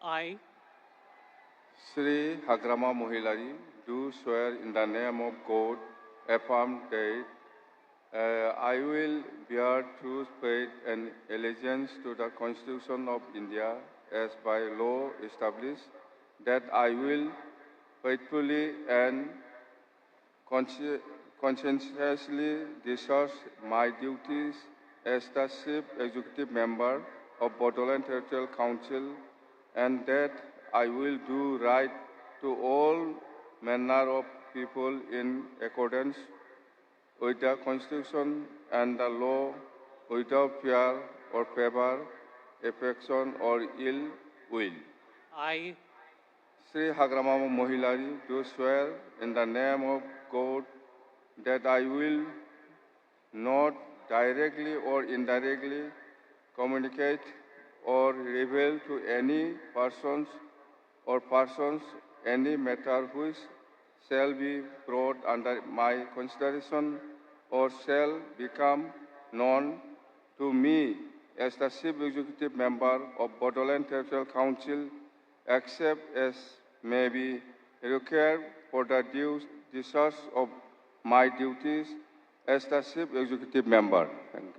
I, Sri Hagrama Mohilary, do swear in the name of God, affirm that I will bear true faith and allegiance to the Constitution of India as by law established, that I will faithfully and conscientiously discharge my duties as the Chief Executive Member of Bodoland Territorial Council, and that I will do right to all manner of people in accordance with the Constitution and the law, without fear or favor, affection or ill will. I, Sri Hagrama Mohilary, do swear in the name of God that I will not directly or indirectly communicate or reveal to any persons or persons any matter which shall be brought under my consideration or shall become known to me as the Chief Executive Member of Bodoland Territorial Council, except as may be required for the due discharge of my duties as the Chief Executive Member. Thank you.